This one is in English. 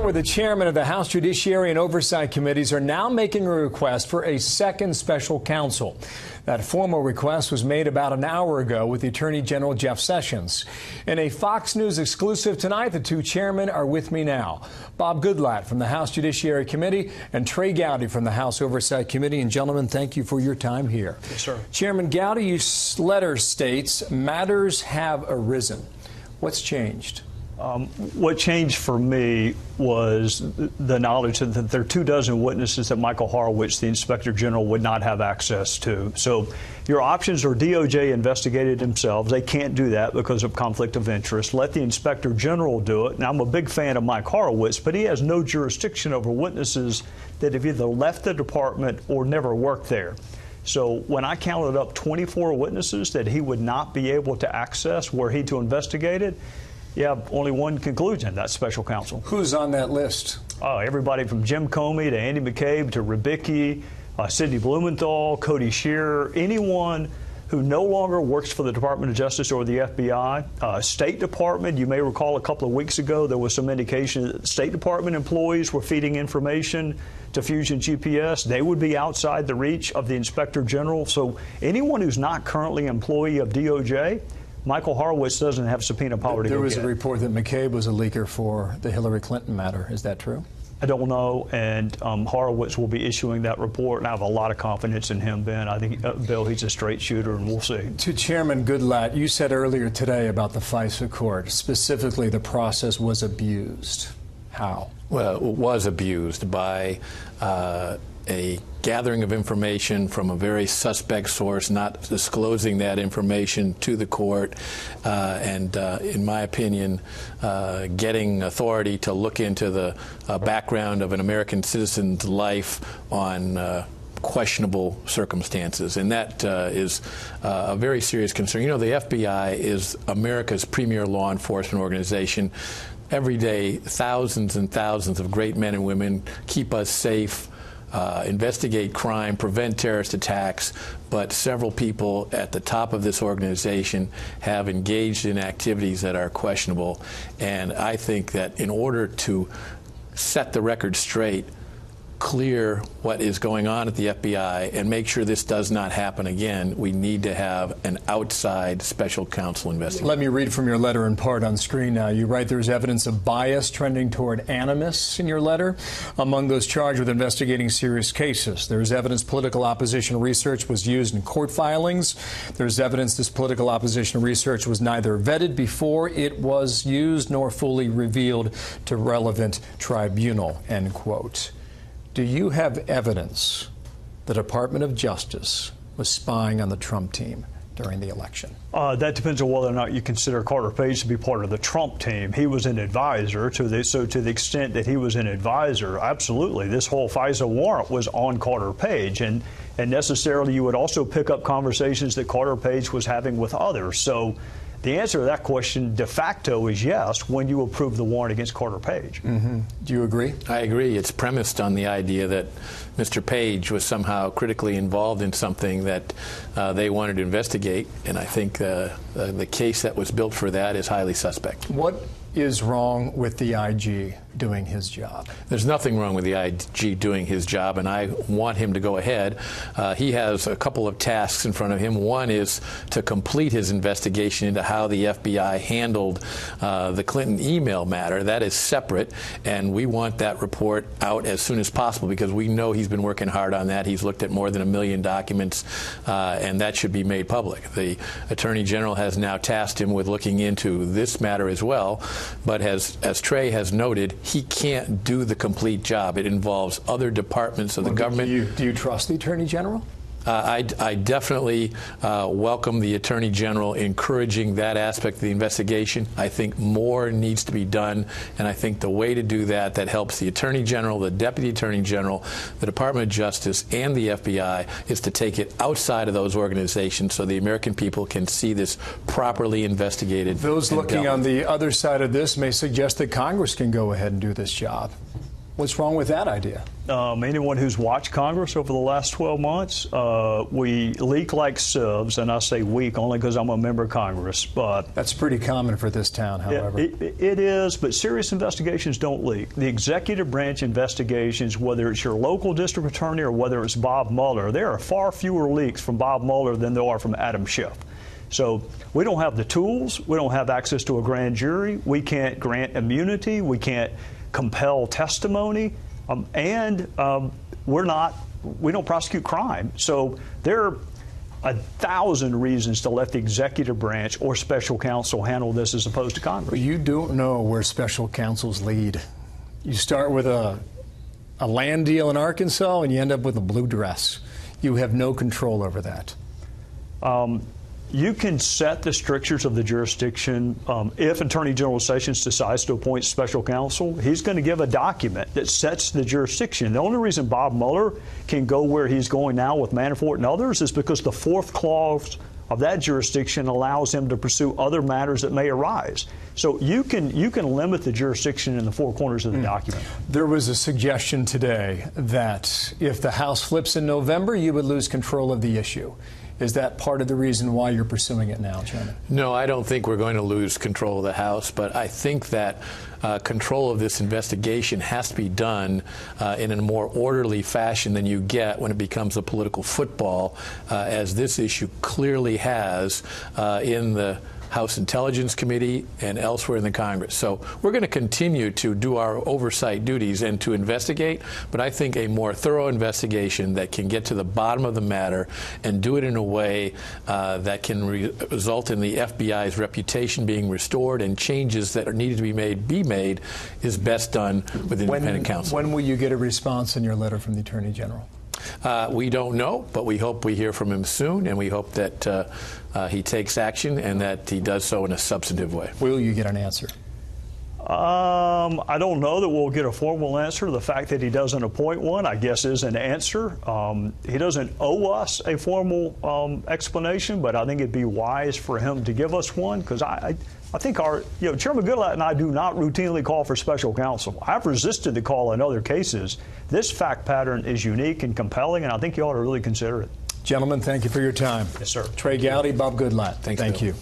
Where the chairman of the House Judiciary and Oversight Committees are now making a request for a second special counsel. That formal request was made about an hour ago with the Attorney General Jeff Sessions. In a Fox News exclusive tonight, the two chairmen are with me now. Bob Goodlatte from the House Judiciary Committee and Trey Gowdy from the House Oversight Committee. And gentlemen, thank you for your time here. Yes, sir. Chairman Gowdy, your letter states matters have arisen. What's changed? What changed for me was the knowledge that there are 24 witnesses that Michael Horowitz, the Inspector General, would not have access to. So your options are DOJ investigated themselves. They can't do that because of conflict of interest. Let the Inspector General do it. Now, I'm a big fan of Mike Horowitz, but he has no jurisdiction over witnesses that have either left the department or never worked there. So when I counted up 24 witnesses that he would not be able to access were he to investigate it, yeah, only one conclusion, that's special counsel. Who's on that list? Everybody from Jim Comey to Andy McCabe to Ribicki, Sidney Blumenthal, Cody Shearer, anyone who no longer works for the Department of Justice or the FBI. State Department, you may recall a couple of weeks ago there was some indication that State Department employees were feeding information to Fusion GPS. They would be outside the reach of the Inspector General. So anyone who's not currently an employee of DOJ, Michael Horowitz doesn't have subpoena power to go get. There was a report that McCabe was a leaker for the Hillary Clinton matter. Is that true? I don't know, and Horowitz will be issuing that report, and I have a lot of confidence in him, Ben. I think, Bill, he's a straight shooter, and we'll see. To Chairman Goodlatte, you said earlier today about the FISA court, specifically the process was abused. How? Well, it was abused by a gathering of information from a very suspect source, not disclosing that information to the court, and in my opinion, getting authority to look into the background of an American citizen's life on questionable circumstances, and that is a very serious concern. You know, the FBI is America's premier law enforcement organization. Every day, thousands and thousands of great men and women keep us safe, investigate crime, prevent terrorist attacks, but several people at the top of this organization have engaged in activities that are questionable. And I think that in order to set the record straight, clear what is going on at the FBI, and make sure this does not happen again, we need to have an outside special counsel investigation. Let me read from your letter in part on screen now. You write there's evidence of bias trending toward animus in your letter among those charged with investigating serious cases. There's evidence political opposition research was used in court filings. There's evidence this political opposition research was neither vetted before it was used nor fully revealed to relevant tribunal, end quote. Do you have evidence the Department of Justice was spying on the Trump team during the election? That depends on whether or not you consider Carter Page to be part of the Trump team. He was an advisor, so to the extent that he was an advisor, absolutely. This whole FISA warrant was on Carter Page, and necessarily you would also pick up conversations that Carter Page was having with others. So the answer to that question de facto is yes when you approve the warrant against Carter Page. Mm-hmm. Do you agree? I agree. It's premised on the idea that Mr. Page was somehow critically involved in something that they wanted to investigate, and I think the case that was built for that is highly suspect. What is wrong with the IG doing his job? There's nothing wrong with the IG doing his job, and I want him to go ahead. He has a couple of tasks in front of him. One is to complete his investigation into how the FBI handled the Clinton email matter. That is separate, and we want that report out as soon as possible because we know he's been working hard on that. He's looked at more than 1 million documents, and that should be made public. The Attorney General has now tasked him with looking into this matter as well, but as Trey has noted, he can't do the complete job. It involves other departments of the government. Do you trust the Attorney General? I definitely welcome the Attorney General encouraging that aspect of the investigation. I think more needs to be done, and I think the way to do that helps the Attorney General, the Deputy Attorney General, the Department of Justice, and the FBI is to take it outside of those organizations so the American people can see this properly investigated. Those looking on the other side of this may suggest that Congress can go ahead and do this job. What's wrong with that idea? Anyone who's watched Congress over the last 12 months, we leak like sieves, and I say weak only because I'm a member of Congress. But that's pretty common for this town, however. It is, but serious investigations don't leak. The executive branch investigations, whether it's your local district attorney or whether it's Bob Mueller, there are far fewer leaks from Bob Mueller than there are from Adam Schiff. So we don't have the tools. We don't have access to a grand jury. We can't grant immunity. We can't compel testimony. We don't prosecute crime. So there are 1,000 reasons to let the executive branch or special counsel handle this as opposed to Congress. Well, you don't know where special counsels lead. You start with a land deal in Arkansas and you end up with a blue dress. You have no control over that. You can set the strictures of the jurisdiction. If Attorney General Sessions decides to appoint special counsel, he's going to give a document that sets the jurisdiction. The only reason Bob Mueller can go where he's going now with Manafort and others is because the fourth clause of that jurisdiction allows him to pursue other matters that may arise. So you can limit the jurisdiction in the four corners of the document. There was a suggestion today that if the House flips in November, you would lose control of the issue. Is that part of the reason why you're pursuing it now, Chairman? No, I don't think we're going to lose control of the House, but I think that control of this investigation has to be done in a more orderly fashion than you get when it becomes a political football, as this issue clearly has in the House Intelligence Committee and elsewhere in the Congress. So we're going to continue to do our oversight duties and to investigate, but I think a more thorough investigation that can get to the bottom of the matter and do it in a way that can result in the FBI's reputation being restored and changes that are needed to be made is best done with independent counsel. When will you get a response in your letter from the Attorney General? We don't know, but we hope we hear from him soon, and we hope that he takes action and that he does so in a substantive way. Will you get an answer? I don't know that we'll get a formal answer. The fact that he doesn't appoint one, I guess, is an answer. He doesn't owe us a formal explanation, but I think it'd be wise for him to give us one, because I think Chairman Goodlatte and I do not routinely call for special counsel. I've resisted the call in other cases. This fact pattern is unique and compelling, and I think you ought to really consider it. Gentlemen, thank you for your time. Yes, sir. Trey Gowdy, Bob Goodlatte. Thank you.